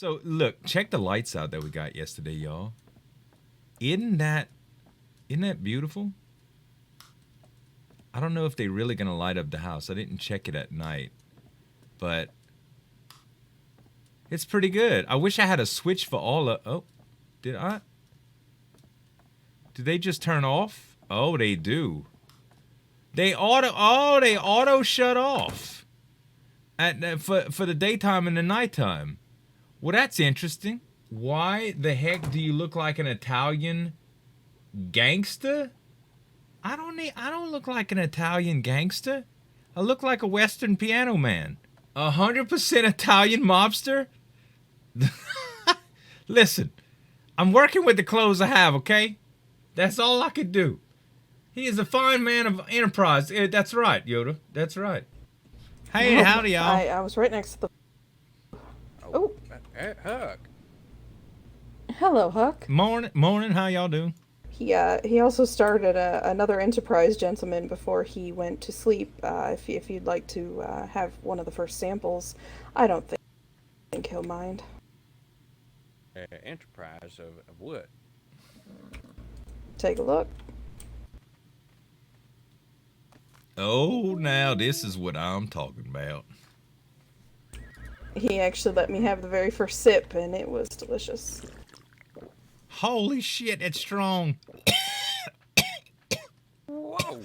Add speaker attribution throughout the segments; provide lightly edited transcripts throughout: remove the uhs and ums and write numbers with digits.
Speaker 1: So look, check the lights out that we got yesterday, y'all. Isn't that beautiful? I don't know if they're really gonna light up the house. I didn't check it at night, but it's pretty good. I wish I had a switch for all of. Oh, did I? Did they just turn off? Oh, they do. They auto shut off for the daytime and the nighttime. Well, that's interesting. Why the heck do you look like an Italian gangster? I don't look like an Italian gangster. I look like a Western piano man. 100% Italian mobster? Listen, I'm working with the clothes I have, okay? That's all I could do. He is a fine man of enterprise. That's right, Yoda. That's right. Hey, howdy, y'all.
Speaker 2: I was right next to the... Oh.
Speaker 3: Hey, Huck.
Speaker 2: Hello, Huck.
Speaker 1: Morning. How y'all doing?
Speaker 2: He also started another enterprise gentleman before he went to sleep. If you'd like to have one of the first samples, I don't think he'll mind.
Speaker 3: Enterprise of what?
Speaker 2: Take a look.
Speaker 1: Oh, now this is what I'm talking about.
Speaker 2: He actually let me have the very first sip, and it was delicious.
Speaker 1: Holy shit, it's strong.
Speaker 3: Whoa.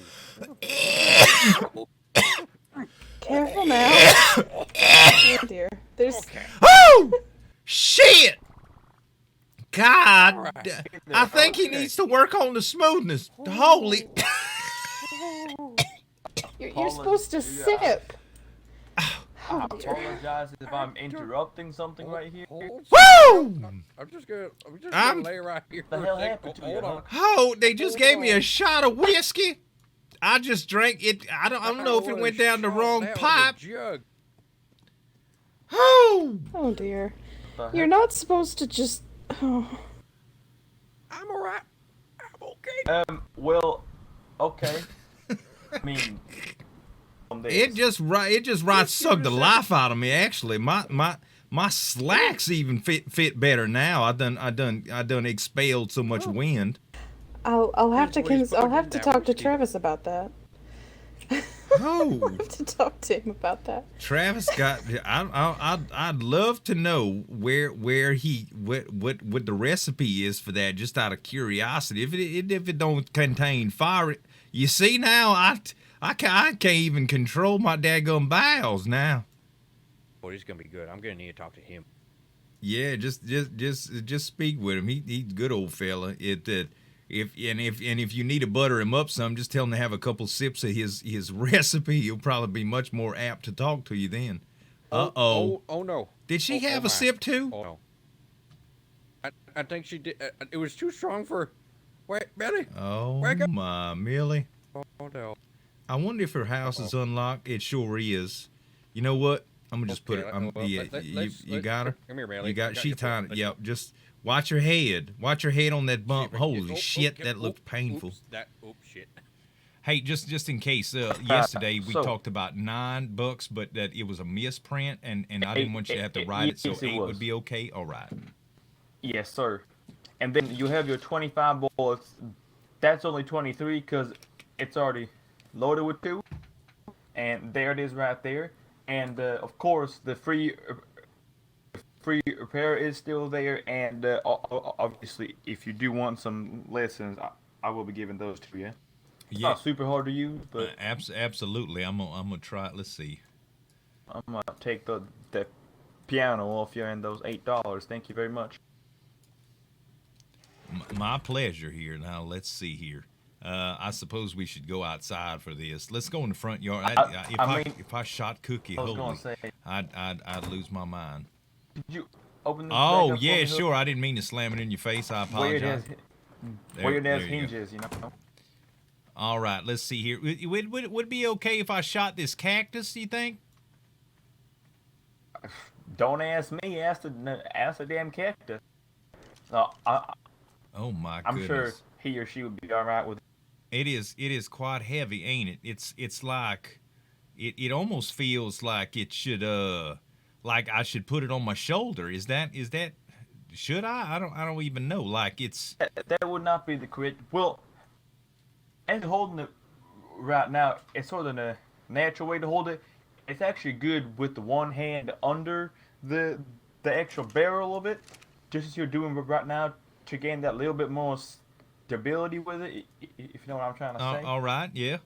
Speaker 2: Careful now. Oh dear. There's...
Speaker 3: Okay.
Speaker 1: Oh! Shit! God,
Speaker 3: Right.
Speaker 1: I think he needs to work on the smoothness. Holy...
Speaker 2: You're supposed to sip.
Speaker 4: I apologize if I'm interrupting something right here.
Speaker 1: Woo!
Speaker 3: I'm just gonna lay right here.
Speaker 4: The hell happened to you,
Speaker 3: Hold on.
Speaker 1: Oh, they just gave me a shot of whiskey. I just drank it. I don't know if it went down the wrong pipe.
Speaker 3: Jug.
Speaker 1: Oh!
Speaker 2: Oh dear.
Speaker 4: The heck?
Speaker 2: You're not supposed to just... Oh.
Speaker 3: I'm alright. I'm okay.
Speaker 4: Well, okay. I mean, some days.
Speaker 1: It just right sucked the life out of me. Actually, my slacks even fit better now. I done expelled so much wind.
Speaker 2: I'll have to
Speaker 3: Here's where he's
Speaker 2: I'll have to
Speaker 3: putting
Speaker 2: talk to
Speaker 3: that
Speaker 2: Travis about that.
Speaker 1: Oh,
Speaker 2: I'll have to talk to him about that.
Speaker 1: Travis got. I'd love to know where what the recipe is for that. Just out of curiosity. If it don't contain fire, you see now I can't even control my daggum bowels now.
Speaker 3: Boy, he's gonna be good. I'm gonna need to talk to him.
Speaker 1: Yeah, just speak with him. He's a good old fella. If you need to butter him up some, just tell him to have a couple sips of his recipe. He'll probably be much more apt to talk to you then.
Speaker 3: Oh no.
Speaker 1: Did she have
Speaker 3: my.
Speaker 1: a sip too?
Speaker 3: Oh no. I think she did. It was too strong for. Wait, Betty.
Speaker 1: Oh
Speaker 3: Wake up.
Speaker 1: my, Millie.
Speaker 3: Oh no.
Speaker 1: I wonder if her house is unlocked. It sure is. You know what? I'm gonna just put it. You got her.
Speaker 3: Come here, Bailey.
Speaker 1: You got. She tied it. Yep. Just watch your head. Watch your head on that bump. Holy shit, that looked painful.
Speaker 3: Shit.
Speaker 1: Hey, just in case, yesterday we talked about $9, but that it was a misprint, and I didn't want you to have to write it, so
Speaker 4: yes, it
Speaker 1: 8
Speaker 4: was.
Speaker 1: would be okay. All right.
Speaker 4: Yes, sir. And then you have your 25 bullets. That's only 23 because it's already loaded with 2. And there it is right there. And of course, the free repair is still there. And obviously, if you do want some lessons, I will be giving those to you. It's not super hard to use, but
Speaker 1: Absolutely. I'm gonna try it. Let's see.
Speaker 4: I'm gonna take the piano off you and those $8. Thank you very much.
Speaker 1: My pleasure here. Now let's see here. I suppose we should go outside for this. Let's go in the front yard. If I shot Cookie,
Speaker 4: I was gonna say,
Speaker 1: I'd lose my mind.
Speaker 4: did you open the
Speaker 1: Oh
Speaker 4: bag up
Speaker 1: yeah,
Speaker 4: for me,
Speaker 1: sure. I didn't mean to slam it in your face. I apologize.
Speaker 4: Weird ass
Speaker 1: there you go.
Speaker 4: hinges, you know.
Speaker 1: All right, let's see here. Would it be okay if I shot this cactus? You think?
Speaker 4: Don't ask me. Ask the damn cactus.
Speaker 1: Oh my
Speaker 4: I'm
Speaker 1: goodness.
Speaker 4: sure he or she would be all right with it.
Speaker 1: It is quite heavy, ain't it? It's like it almost feels like it should like I should put it on my shoulder. Is that should I? I don't even know. Like it's
Speaker 4: That would not be the correct. Well, as you're holding it right now, it's sort of the natural way to hold it. It's actually good with the one hand under the actual barrel of it, just as you're doing right now, to gain that little bit more stability with it. If you know what I'm trying to say.
Speaker 1: all right, yeah.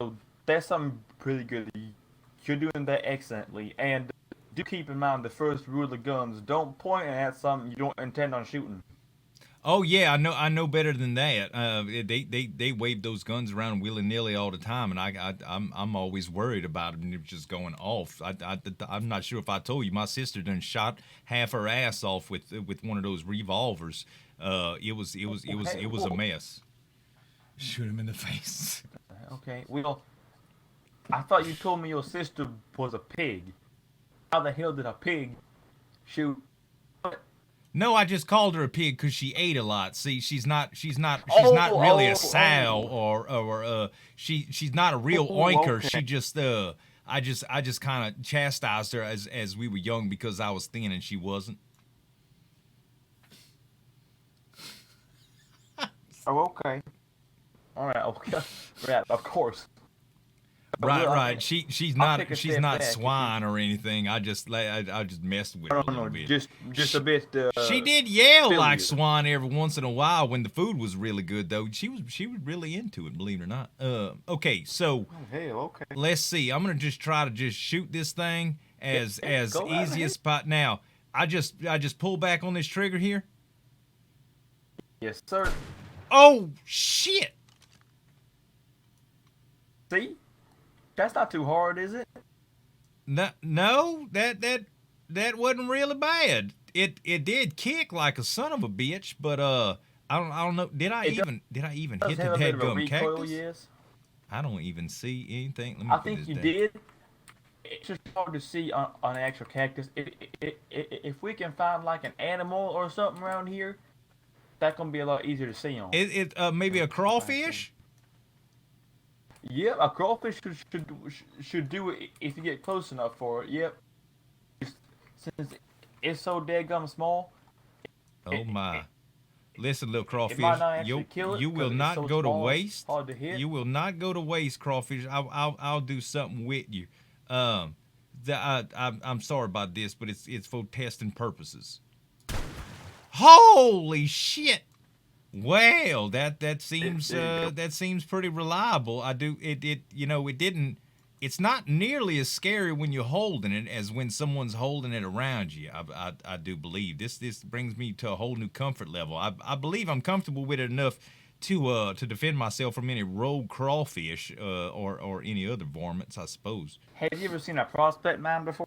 Speaker 4: So that's something pretty good. You're doing that excellently, and do keep in mind the first rule of guns: don't point at something you don't intend on shooting.
Speaker 1: Oh yeah, I know better than that. They wave those guns around willy nilly all the time, and I'm always worried about them just going off. I'm not sure if I told you, my sister done shot half her ass off with one of those revolvers. It was a mess. Shoot him in the face.
Speaker 4: Okay, well, I thought you told me your sister was a pig. How the hell did a pig shoot?
Speaker 1: No, I just called her a pig because she ate a lot. See, she's not really a sow or she's not a real oinker.
Speaker 4: Okay.
Speaker 1: She just I just kind of chastised her as we were young because I was thin and she wasn't.
Speaker 4: Oh, okay. All right, okay. Right, of course.
Speaker 1: Right,
Speaker 4: Well,
Speaker 1: right.
Speaker 4: okay.
Speaker 1: She's
Speaker 4: I'll
Speaker 1: not
Speaker 4: take a step back.
Speaker 1: swine or anything. I just messed with her a little bit.
Speaker 4: Just a bit.
Speaker 1: She did yell
Speaker 4: silly.
Speaker 1: like swine every once in a while when the food was really good though. She was really into it, believe it or not. Okay, so
Speaker 4: Oh, hell, okay.
Speaker 1: let's see. I'm gonna just try to shoot this thing as
Speaker 4: go right
Speaker 1: easy
Speaker 4: ahead.
Speaker 1: as pot. Now, I just pull back on this trigger here.
Speaker 4: Yes, sir.
Speaker 1: Oh shit!
Speaker 4: See, that's not too hard, is it?
Speaker 1: No, that wasn't really bad. It did kick like a son of a bitch, but I don't know. Did I even
Speaker 4: Does
Speaker 1: hit the
Speaker 4: have a bit of a
Speaker 1: deadgum
Speaker 4: recoil,
Speaker 1: cactus?
Speaker 4: yes.
Speaker 1: I don't even see anything. Let me
Speaker 4: I
Speaker 1: put
Speaker 4: think
Speaker 1: this
Speaker 4: you
Speaker 1: down.
Speaker 4: did. It's just hard to see on an actual cactus. If we can find like an animal or something around here, that's gonna be a lot easier to see on.
Speaker 1: It maybe a crawfish.
Speaker 4: Yep, a crawfish should do it if you get close enough for it. Yep. Since it's so daggum small.
Speaker 1: Oh my! Listen, little
Speaker 4: It might not
Speaker 1: crawfish,
Speaker 4: actually kill it.
Speaker 1: you will
Speaker 4: 'cause it's
Speaker 1: not
Speaker 4: so
Speaker 1: go to
Speaker 4: small, it's
Speaker 1: waste.
Speaker 4: hard to hit.
Speaker 1: You will not go to waste, crawfish. I'll do something with you. I'm sorry about this, but it's for testing purposes. Holy shit! Well, that seems pretty reliable. I do it didn't. It's not nearly as scary when you're holding it as when someone's holding it around you. I do believe this brings me to a whole new comfort level. I believe I'm comfortable with it enough to defend myself from any rogue crawfish or any other varmints, I suppose.
Speaker 4: Have you ever seen a prospect mine before?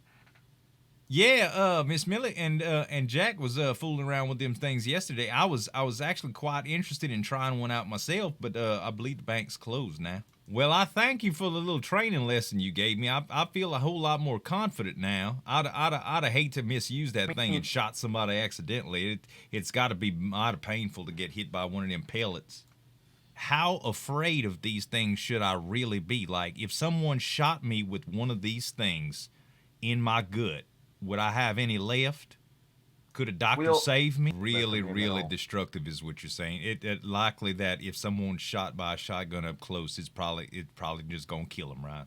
Speaker 1: Yeah, Miss Millie and Jack was fooling around with them things yesterday. I was actually quite interested in trying one out myself, but I believe the bank's closed now. Well, I thank you for the little training lesson you gave me. I feel a whole lot more confident now. I'd hate to misuse that thing and shot somebody accidentally. It's got to be mighty painful to get hit by one of them pellets. How afraid of these things should I really be? Like, if someone shot me with one of these things in my gut, would I have any left? Could a doctor save me? Really, really destructive is what you're saying. It likely that if someone's shot by a shotgun up close, it's probably just gonna kill them, right?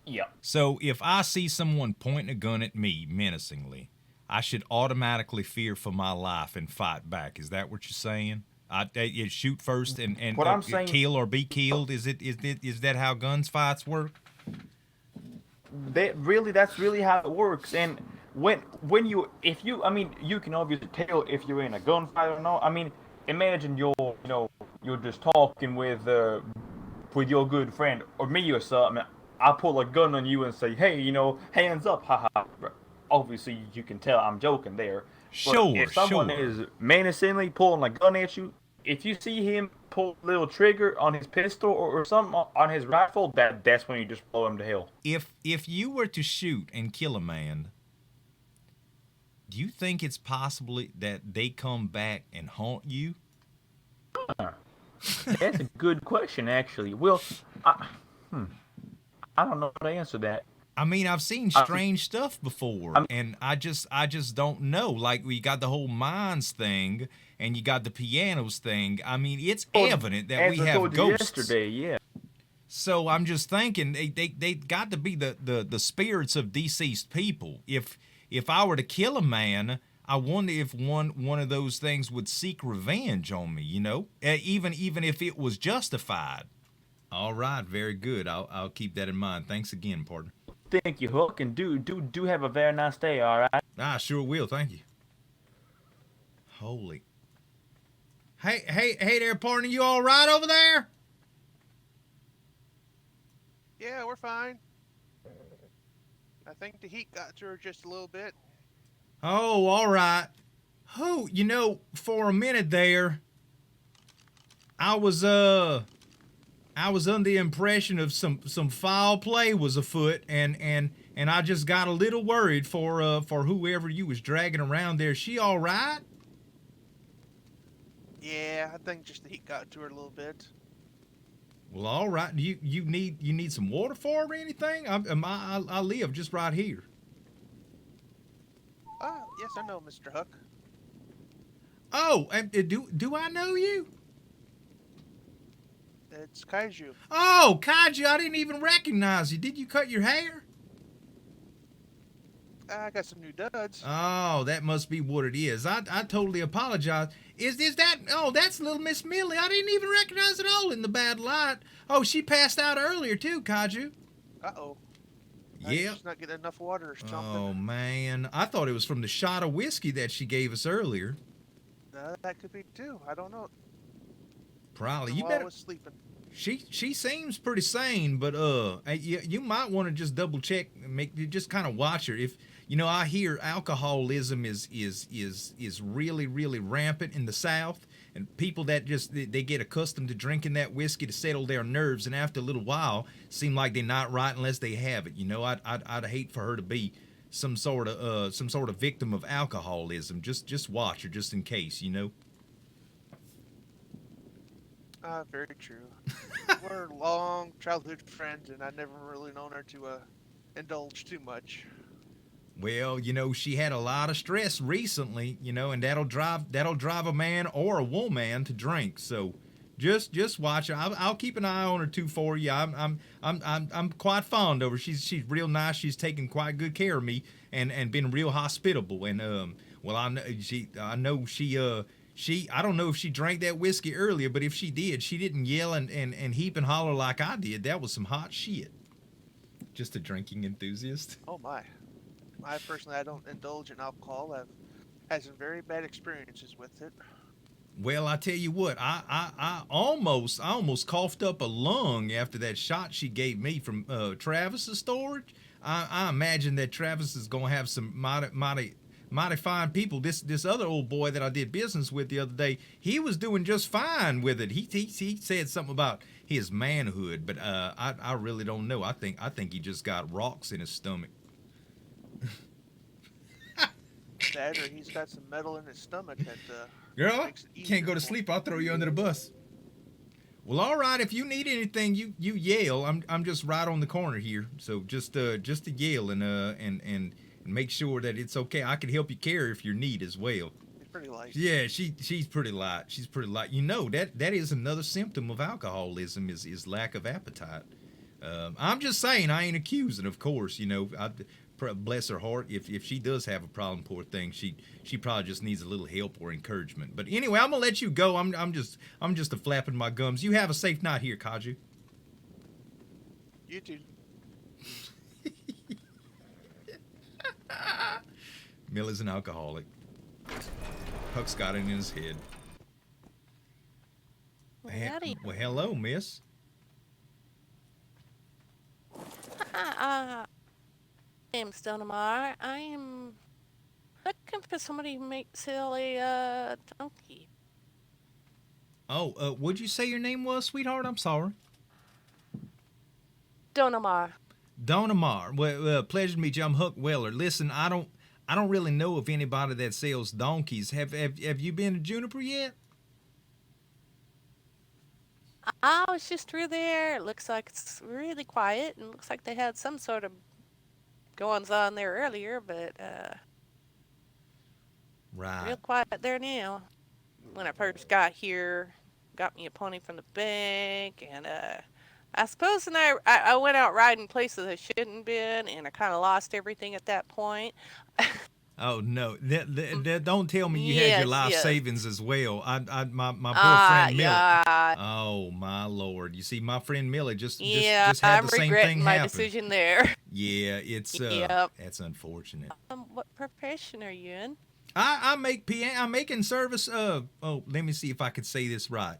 Speaker 4: Yeah.
Speaker 1: So if I see someone pointing a gun at me menacingly, I should automatically fear for my life and fight back. Is that what you're saying? You shoot first and
Speaker 4: What I'm saying-
Speaker 1: kill or be killed. Is that how guns fights work?
Speaker 4: That's really how it works. And when you can obviously tell if you're in a gunfight or not. I mean, imagine you're just talking with your good friend or me or something. I pull a gun on you and say, hey, hands up, haha. Obviously, you can tell I'm joking there.
Speaker 1: Sure,
Speaker 4: but if someone is menacingly pulling a gun at you, if you see him pull a little trigger on his pistol or something on his rifle, that's when you just blow him to hell.
Speaker 1: If you were to shoot and kill a man, do you think it's possible that they come back and haunt you?
Speaker 4: That's a good question, actually. Well, I don't know how to answer that.
Speaker 1: I mean, I've seen strange stuff before, and I just don't know. Like, we got the whole mines thing, and you got the pianos thing. I mean, it's evident that we
Speaker 4: As I
Speaker 1: have
Speaker 4: told you
Speaker 1: ghosts.
Speaker 4: yesterday, yeah.
Speaker 1: So I'm just thinking they got to be the spirits of deceased people. If I were to kill a man, I wonder if one of those things would seek revenge on me. You know, even if it was justified. All right, very good. I'll keep that in mind. Thanks again, partner.
Speaker 4: Thank you, Hook, and do have a very nice day. All right.
Speaker 1: I sure will. Thank you. Holy. Hey there, partner. You all right over there?
Speaker 5: Yeah, we're fine. I think the heat got to her just a little bit.
Speaker 1: Oh, all right. Oh, you know, for a minute there, I was under the impression of some foul play was afoot, and I just got a little worried for whoever you was dragging around there. She all right?
Speaker 5: Yeah, I think just the heat got to her a little bit.
Speaker 1: Well, all right. Do you need some water for her or anything? I live just right here.
Speaker 5: Yes, I know, Mr. Huck.
Speaker 1: Oh, do I know you?
Speaker 5: It's Kaiju.
Speaker 1: Oh, Kaiju, I didn't even recognize you. Did you cut your hair?
Speaker 5: I got some new duds.
Speaker 1: Oh, that must be what it is. I totally apologize. Is that? Oh, that's little Miss Millie. I didn't even recognize it all in the bad light. Oh, she passed out earlier too, Kaiju.
Speaker 5: Uh-oh.
Speaker 1: Yeah.
Speaker 5: She's not getting enough water or something.
Speaker 1: Oh man, I thought it was from the shot of whiskey that she gave us earlier.
Speaker 5: That could be too. I don't know.
Speaker 1: Probably. You
Speaker 5: While I
Speaker 1: better.
Speaker 5: was sleeping.
Speaker 1: She seems pretty sane, but you might want to just double check, just kind of watch her. If you know, I hear alcoholism is really rampant in the South, and people that they get accustomed to drinking that whiskey to settle their nerves, and after a little while, seem like they're not right unless they have it. You know, I'd hate for her to be some sort of victim of alcoholism. Just watch her, just in case. You know.
Speaker 5: Very true. We're long childhood friends, and I've never really known her to indulge too much.
Speaker 1: Well, you know, she had a lot of stress recently, you know, and that'll drive a man or a woman to drink. So, just watch her. I'll keep an eye on her too for you. I'm quite fond of her. She's real nice. She's taken quite good care of me and been real hospitable. And well, I know she I don't know if she drank that whiskey earlier, but if she did, she didn't yell and heap and holler like I did. That was some hot shit. Just a drinking enthusiast.
Speaker 5: Oh my. I personally, I don't indulge in alcohol. I've had some very bad experiences with it.
Speaker 1: Well, I tell you what, I almost coughed up a lung after that shot she gave me from Travis's storage. I imagine that Travis is gonna have some mighty fine people. This other old boy that I did business with the other day, he was doing just fine with it. He said something about his manhood, but I really don't know. I think he just got rocks in his stomach.
Speaker 5: That, or he's got some metal in his stomach that
Speaker 1: Girl,
Speaker 5: makes it
Speaker 1: you
Speaker 5: easier
Speaker 1: can't go to
Speaker 5: for him.
Speaker 1: sleep. I'll throw you under the bus. Well, all right. If you need anything, you yell. I'm just right on the corner here, so just to yell and make sure that it's okay. I can help you carry if you need as well.
Speaker 5: He's pretty light.
Speaker 1: Yeah, she's pretty light. She's pretty light. You know that is another symptom of alcoholism is lack of appetite. I'm just saying, I ain't accusing, of course. You know, bless her heart. If she does have a problem, poor thing, she probably just needs a little help or encouragement. But anyway, I'm gonna let you go. I'm just a flapping my gums. You have a safe night here, Kaiju.
Speaker 5: You too.
Speaker 1: Millie's an alcoholic. Huck's got it in his head.
Speaker 6: Howdy.
Speaker 1: Well, hello, miss.
Speaker 6: I am Stonemar. I am looking for somebody who might sell a donkey.
Speaker 1: Oh, what'd you say your name was, sweetheart? I'm sorry.
Speaker 6: Stonemar.
Speaker 1: Donamar. Well, pleasure to meet you. I'm Huck Weller. Listen, I don't really know of anybody that sells donkeys. Have you been to Juniper yet?
Speaker 6: I was just through there. It looks like it's really quiet, and looks like they had some sort of goings on there earlier, but
Speaker 1: Right.
Speaker 6: real quiet there now. When I first got here, got me a pony from the bank, and I suppose and I went out riding places I shouldn't been, and I kind of lost everything at that point.
Speaker 1: Oh no! Don't tell me you had your
Speaker 6: Yes,
Speaker 1: life
Speaker 6: yes.
Speaker 1: savings as well. My poor friend Millie.
Speaker 6: Yeah,
Speaker 1: Oh my lord! You see, my friend Millie
Speaker 6: yeah.
Speaker 1: just had
Speaker 6: I'm
Speaker 1: the same
Speaker 6: regretting
Speaker 1: thing
Speaker 6: my
Speaker 1: happen.
Speaker 6: decision there.
Speaker 1: Yeah, it's
Speaker 6: Yep.
Speaker 1: that's unfortunate.
Speaker 6: What profession are you in?
Speaker 1: I make piano. I'm making service. Let me see if I could say this right.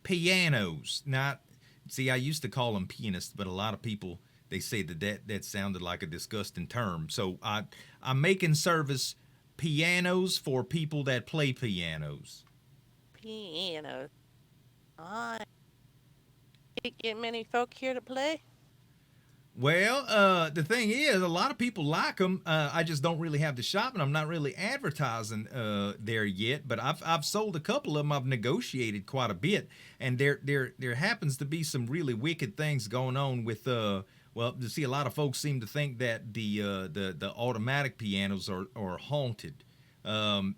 Speaker 1: Pianos. Not. See, I used to call them pianists, but a lot of people they say that sounded like a disgusting term. So I'm making service pianos for people that play pianos.
Speaker 6: Piano. I get many folk here to play.
Speaker 1: Well, the thing is, a lot of people like them. I just don't really have the shop, and I'm not really advertising there yet. But I've sold a couple of them. I've negotiated quite a bit, and there happens to be some really wicked things going on with. Well, you see, a lot of folks seem to think that the automatic pianos are haunted.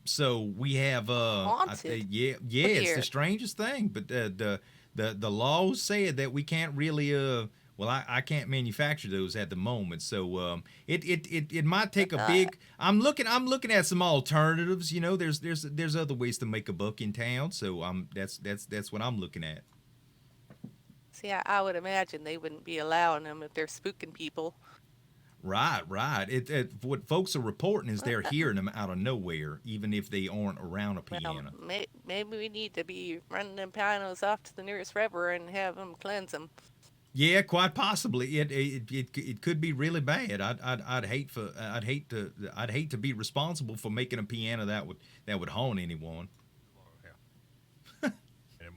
Speaker 1: So we have
Speaker 6: Haunted?
Speaker 1: yeah,
Speaker 6: Look
Speaker 1: it's
Speaker 6: here.
Speaker 1: the strangest thing, but the laws said that we can't really well, I can't manufacture those at the moment, so it might take a big. I'm looking at some alternatives. You know, there's other ways to make a buck in town, so that's what I'm looking at.
Speaker 6: See, I would imagine they wouldn't be allowing them if they're spooking people.
Speaker 1: Right. What folks are reporting is they're hearing them out of nowhere, even if they aren't around a
Speaker 6: Well,
Speaker 1: piano.
Speaker 6: maybe we need to be running them pianos off to the nearest river and have them cleanse them.
Speaker 1: Yeah, quite possibly. It could be really bad. I'd hate to be responsible for making a piano that would haunt anyone.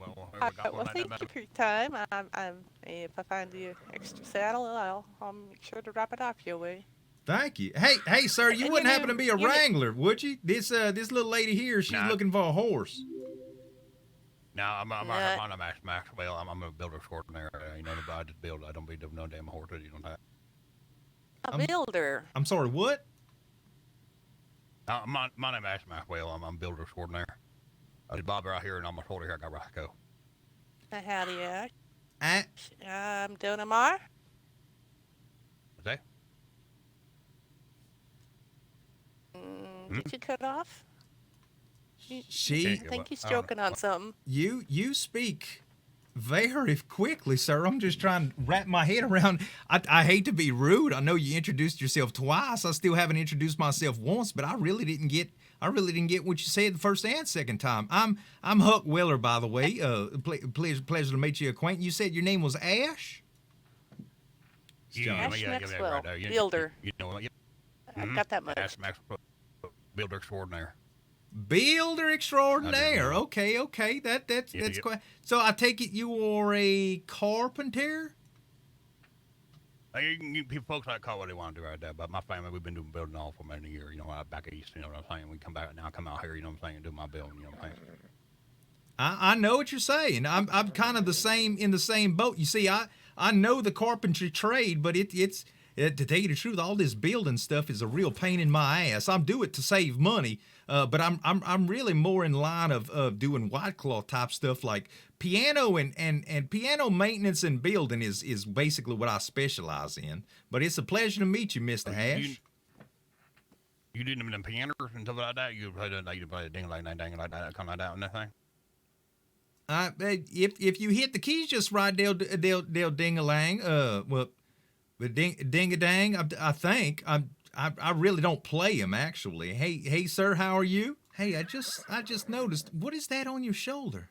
Speaker 6: Well, thank you for your time. If I find the extra saddle, I'll make sure to drop it off your way.
Speaker 1: Thank you. Hey, sir, you
Speaker 6: And
Speaker 1: wouldn't
Speaker 6: your
Speaker 1: happen to
Speaker 6: name-
Speaker 1: be a
Speaker 6: your na-
Speaker 1: wrangler, would you? This little lady here, she's
Speaker 3: Nah.
Speaker 1: looking for a horse.
Speaker 3: No, I'm
Speaker 6: Nah.
Speaker 3: a Maxwell. I'm a builder extraordinaire. You know, I just build. I don't be no damn horses. You know that.
Speaker 6: A builder.
Speaker 1: I'm sorry, what?
Speaker 3: My name is Maxwell. I'm a builder extraordinaire. There's Bob right here, and I'm a shoulder here. I got Roscoe.
Speaker 6: Howdy, Ash.
Speaker 1: I,
Speaker 6: I'm Donamar.
Speaker 3: Is that?
Speaker 6: Did you cut off?
Speaker 1: she,
Speaker 6: I think he's joking on something.
Speaker 1: you speak very quickly, sir. I'm just trying to wrap my head around. I hate to be rude. I know you introduced yourself twice. I still haven't introduced myself once, but I really didn't get what you said the first and second time. I'm Huck Weller, by the way. Pleasure to make you acquainted. You said your name was Ash?
Speaker 6: Ash
Speaker 3: that
Speaker 6: Maxwell,
Speaker 3: right there.
Speaker 6: builder.
Speaker 3: You know, yeah.
Speaker 6: I got that much.
Speaker 3: Ash Maxwell, builder extraordinaire.
Speaker 1: Builder extraordinaire.
Speaker 3: know.
Speaker 1: Okay. That's
Speaker 3: Yeah.
Speaker 1: quite. So I take it you are a carpenter?
Speaker 3: People, folks like call what they want to do right there, but my family, we've been doing building all for many years. You know, back east. You know what I'm saying? We come back now, come out here. You know what I'm saying? And do my building. You know what I'm saying?
Speaker 1: I know what you're saying. I'm kind of the same in the same boat. You see, I know the carpentry trade, but it's to tell you the truth, all this building stuff is a real pain in my ass. I'm do it to save money, but I'm really more in line of doing white cloth type stuff like piano and piano maintenance and building is basically what I specialize in. But it's a pleasure to meet you, Mr. Ash.
Speaker 3: You did them in pianos and stuff like that. You play the ding like that, kind of like that, and that thing.
Speaker 1: If you hit the keys just right, they'll ding-a-lang. Well, but ding-a-dang. I think I really don't play them actually. Hey, sir, how are you? Hey, I just noticed. What is that on your shoulder?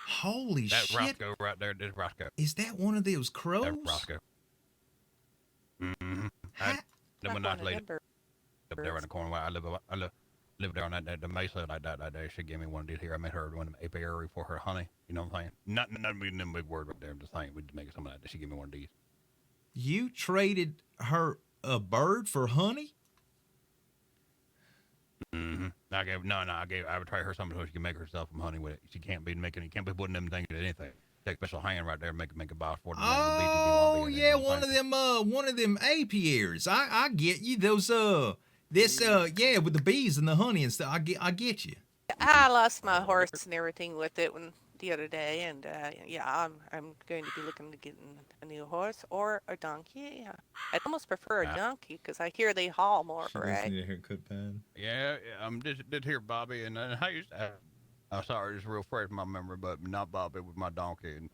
Speaker 1: Holy
Speaker 3: That's
Speaker 1: shit!
Speaker 3: Roscoe right there. There's Roscoe.
Speaker 1: Is that one of those crows?
Speaker 3: That's Roscoe. Mm-hmm.
Speaker 1: Ha-
Speaker 3: Then when
Speaker 6: Not
Speaker 3: I
Speaker 6: one of
Speaker 3: lady
Speaker 6: them birds.
Speaker 3: up there in the corner where I live there on that the mesa like that day. She gave me one of these here. I made her one of them apiary for her honey. You know what I'm saying? Not them big word right there. I'm just saying we'd make some of that. She gave me one of these.
Speaker 1: You traded her a bird for honey?
Speaker 3: Mm-hmm. I would try her something so she can make herself some honey with it. She can't be putting them things in anything. take special hand right there, make a boss for them.
Speaker 1: Oh yeah, one of them apiaries. I get you. Those yeah, with the bees and the honey and stuff. I get you.
Speaker 6: I lost my horse and everything with it the other day, and yeah, I'm going to be looking to get a new horse or a donkey. Yeah. I'd almost prefer a donkey because I hear they haul more, right?
Speaker 1: Need a haircut, Pan.
Speaker 3: Yeah, I'm did hear Bobby, and I used to. I'm sorry, it's real fresh in my memory, but not Bobby with my donkey, and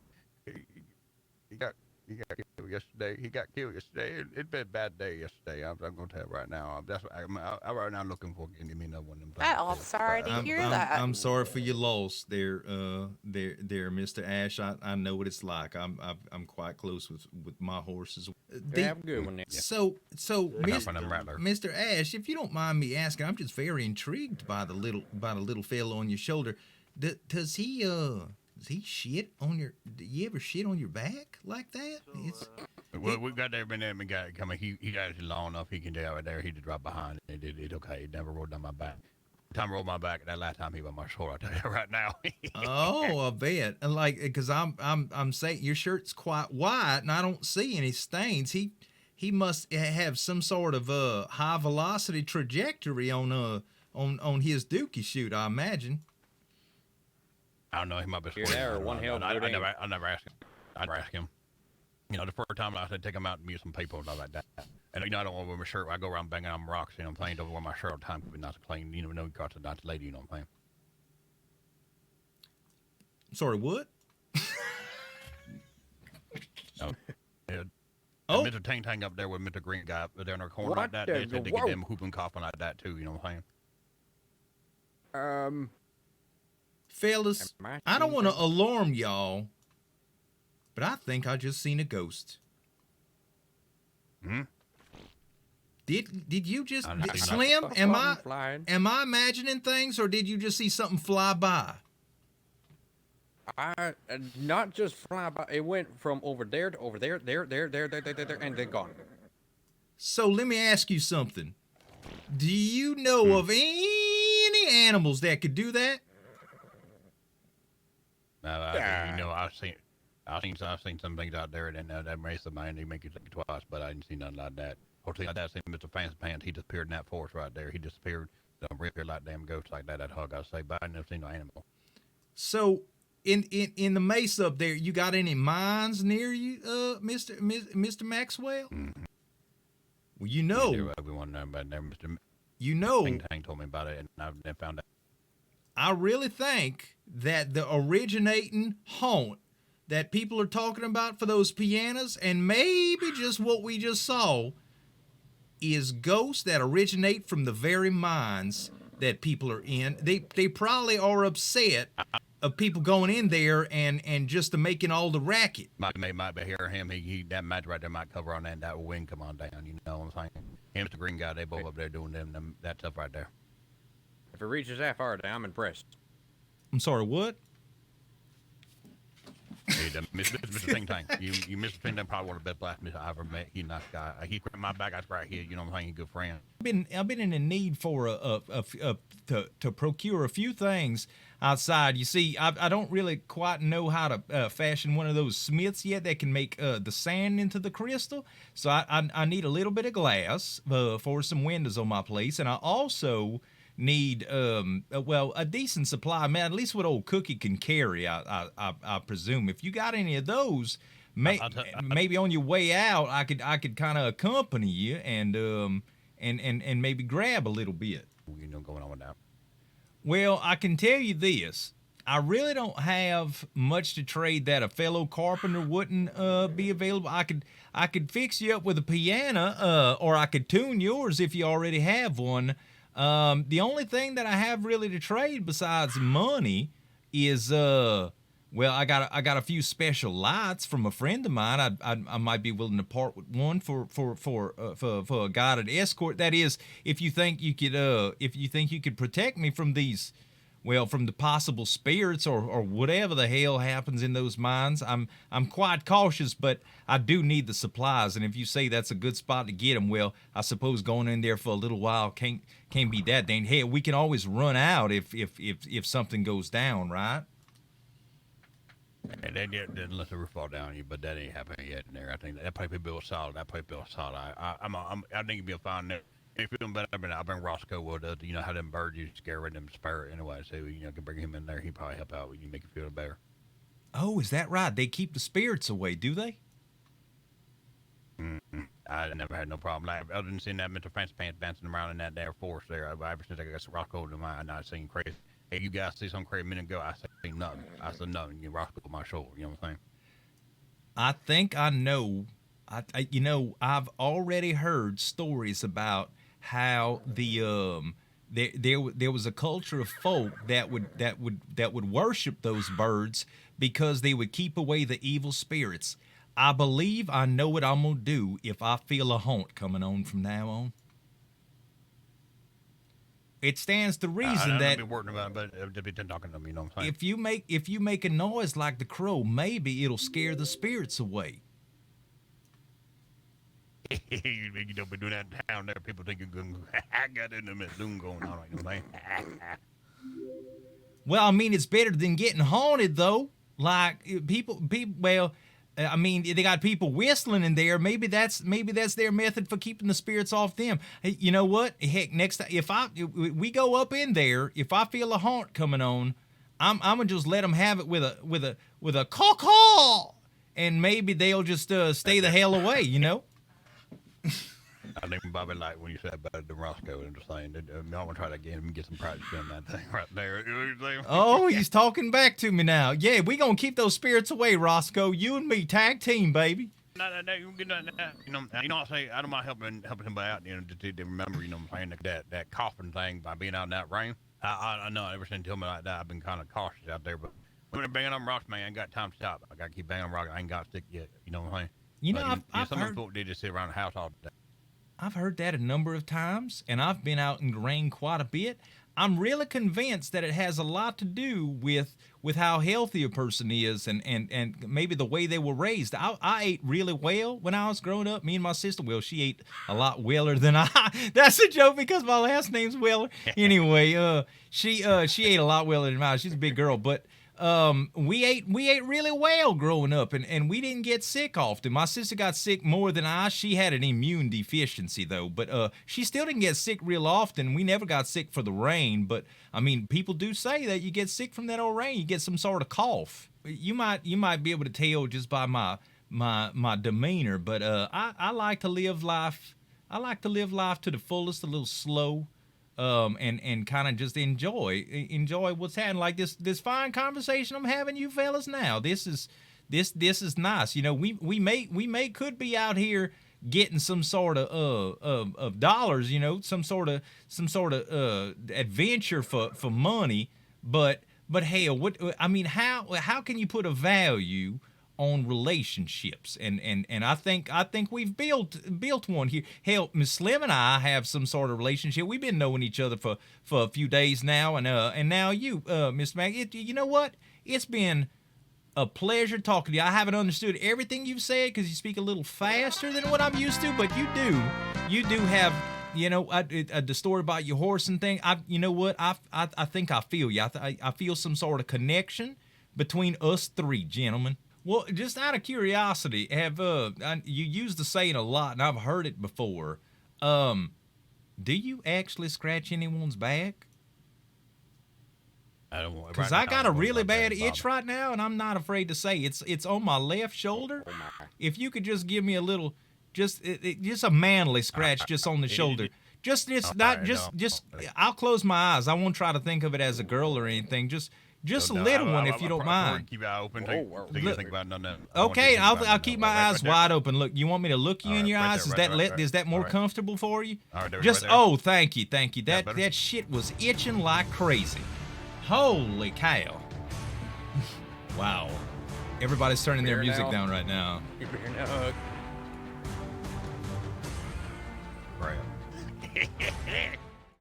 Speaker 3: he got killed yesterday. He got killed yesterday. It's been a bad day yesterday. I'm going to tell you right now. That's I'm right now looking for getting me another one of them.
Speaker 6: I'm sorry to hear that.
Speaker 1: I'm sorry for your loss there, Mr. Ash. I know what it's like. I'm quite close with my horses.
Speaker 7: Have a good one. There.
Speaker 1: So Mr. Ash, if you don't mind me asking, I'm just very intrigued by the little fellow on your shoulder. Does he shit on your? Do you ever shit on your back like that?
Speaker 3: Well, we got there, been there, and got coming. He got it long enough. He can do right there. He just dropped behind. It okay. He never rolled down my back. Time rolled my back. That last time he was my shoulder. I tell you right now.
Speaker 1: Oh, I bet. And like, because I'm saying your shirt's quite white, and I don't see any stains. He must have some sort of high velocity trajectory on his dookie shoot, I imagine.
Speaker 3: I don't know. He might be.
Speaker 7: You're there, one hell.
Speaker 3: I never ask him. I never ask him. You know, the first time I said take him out and meet some people and stuff like that. And you know, I don't want to wear my shirt. I go around banging on rocks. You know, I'm playing. Don't wear my shirt all the time. But not to clean. You know, because it's not the lady. You know what I'm saying?
Speaker 1: Sorry, what?
Speaker 3: No. Yeah.
Speaker 1: Oh.
Speaker 3: Mr. Tang Tang up there with Mr. Green guy up there in the corner like that. They said to get them whooping coughing like that too. You know what I'm saying?
Speaker 1: Fellas, I don't want to alarm y'all, but I think I just seen a ghost.
Speaker 3: Hmm?
Speaker 1: Did you just Slim? Am I imagining things, or did you just see something fly by?
Speaker 7: Not just fly by. It went from over there to over there, there, and then gone.
Speaker 1: So let me ask you something. Do you know of any animals that could do that?
Speaker 3: You know, I've seen some things out there, and that race of mine, they make you think twice, but I didn't see nothing like that. Hopefully, like that, I seen Mr. Fancy Pants, he disappeared in that forest right there. He disappeared. Don't rip here like damn ghosts like that. That hug, I say, but I never seen no animal.
Speaker 1: So, in the mesa up there, you got any mines near you, Mr. Maxwell?
Speaker 3: Mm-hmm.
Speaker 1: Well, you know.
Speaker 3: Everyone there, but there, Mr.
Speaker 1: You know.
Speaker 3: Tang told me about it, and I found out.
Speaker 1: I really think that the originating haunt that people are talking about for those pianos, and maybe just what we just saw, is ghosts that originate from the very mines that people are in. They probably are upset of people going in there and just making all the racket.
Speaker 3: Might be hear him. He that match right there might cover on that, and that wind come on down. You know what I'm saying? Him, the green guy, they both up there doing that stuff right there.
Speaker 7: If it reaches that far, then I'm impressed.
Speaker 1: I'm sorry, what?
Speaker 3: Hey, Mr. Ting Tang, you Mr. Ting Tang, probably one of the best blacksmiths I ever met. He's a nice guy. He grabbed my back. I was right here. You know what I'm saying? He's a good friend.
Speaker 1: I've been in a need for to procure a few things outside. You see, I don't really quite know how to fashion one of those smiths yet that can make the sand into the crystal. So I need a little bit of glass for some windows on my place, and I also need a decent supply, man. At least what old Cookie can carry, I presume. If you got any of those, maybe on your way out, I could kind of accompany you and maybe grab a little bit.
Speaker 3: You know going on with that.
Speaker 1: Well, I can tell you this. I really don't have much to trade that a fellow carpenter wouldn't be available. I could fix you up with a piano, or I could tune yours if you already have one. The only thing that I have really to trade besides money is I got a few special lights from a friend of mine. I might be willing to part with one for a guided escort. That is, if you think you could protect me from these, from the possible spirits or whatever the hell happens in those mines. I'm quite cautious, but I do need the supplies. And if you say that's a good spot to get them, well, I suppose going in there for a little while can't be that dang. Hey, we can always run out if something goes down, right?
Speaker 3: They did let the roof fall down on you, but that ain't happening yet in there. I think that place be built solid. That place built solid. I think you'll be fine there. If you're feeling better, I'll bring Roscoe with us. You know how them birds you scare rid of them sparrow anyway. So can bring him in there. He probably help out with you, make you feel better.
Speaker 1: Oh, is that right? They keep the spirits away, do they?
Speaker 3: Mm-hmm. I never had no problem. Other than seeing that Mr. Fancy Pants dancing around in that there forest there, ever since I got Roscoe to mine, I seen crazy. Hey, you guys see some crazy minute ago? I said nothing. I said nothing. You Roscoe on my shoulder. You know what I'm saying?
Speaker 1: I think I know. I've already heard stories about how there was a culture of folk that would worship those birds because they would keep away the evil spirits. I believe I know what I'm gonna do if I feel a haunt coming on from now on. It stands to reason that
Speaker 3: be worrying about it, but they'll be talking to me. You know what I'm saying?
Speaker 1: if you make a noise like the crow, maybe it'll scare the spirits away.
Speaker 3: You don't be doing that in town there. People think you're going. I got in the doom going on. You know what I'm saying?
Speaker 1: Well, I mean, it's better than getting haunted, though. Like people. Well, I mean, they got people whistling in there. Maybe that's their method for keeping the spirits off them. Hey, you know what? Heck, next time if we go up in there, if I feel a haunt coming on, I'm gonna just let them have it with a caw-caw, and maybe they'll just stay the hell away. You know.
Speaker 3: I think Bobby like when you said better than Roscoe. I'm just saying, I want to try that again and get some practice on that thing right there. You know what I'm saying?
Speaker 1: Oh, he's talking back to me now. Yeah, we gonna keep those spirits away, Roscoe. You and me, tag team, baby.
Speaker 3: No, you get that. You know, I say I don't mind helping somebody out. You know, to remember, you know, what I'm saying that coughing thing by being out in that rain. I know ever since you told me like that, I've been kind of cautious out there. But when they're banging on rocks, man, I ain't got time to stop. I gotta keep banging on rocks. I ain't got sick yet. You know what I'm saying?
Speaker 1: You know,
Speaker 3: some people did just sit around the house all day.
Speaker 1: I've heard that a number of times, and I've been out in the rain quite a bit. I'm really convinced that it has a lot to do with how healthy a person is and maybe the way they were raised. I ate really well when I was growing up. Me and my sister, well, she ate a lot weller than I. That's a joke because my last name's Weller. Anyway, she ate a lot weller than I. She's a big girl, but we ate really well growing up, and we didn't get sick often. My sister got sick more than I. She had an immune deficiency though, but she still didn't get sick real often. We never got sick for the rain, but I mean, people do say that you get sick from that old rain. You get some sort of cough. You might be able to tell just by my demeanor, but I like to live life. I like to live life to the fullest, a little slow. And kind of just enjoy what's happening, like this fine conversation I'm having you fellas now. This is nice. You know, we could be out here getting some sort of dollars, you know, some sort of adventure for money, but hell, how can you put a value on relationships, and I think we've built one here. Hell, Miss Slim and I have some sort of relationship. We've been knowing each other for a few days now, and now you, Miss Maggie. You know what? It's been a pleasure talking to you. I haven't understood everything you've said because you speak a little faster than what I'm used to, but you do have. You know, the story about your horse and thing. You know what? I think I feel you. I feel some sort of connection between us three gentlemen. Well, just out of curiosity, you used the saying a lot, and I've heard it before. Do you actually scratch anyone's back?
Speaker 3: I don't want.
Speaker 1: Because I got a really bad itch right now, and I'm not afraid to say it's on my left shoulder.
Speaker 7: Oh my.
Speaker 1: If you could just give me a little, just a manly scratch just on the shoulder. I'll close my eyes. I won't try to think of it as a girl or anything. Just a little one, if you don't mind.
Speaker 3: Keep your eye open. Think about nothing.
Speaker 1: Okay, I'll keep my eyes wide open. Look, you want me to look you in your eyes? Is that more comfortable for you? Thank you. That shit was itching like crazy. Holy cow! Wow, everybody's turning their music down right now.
Speaker 3: Right.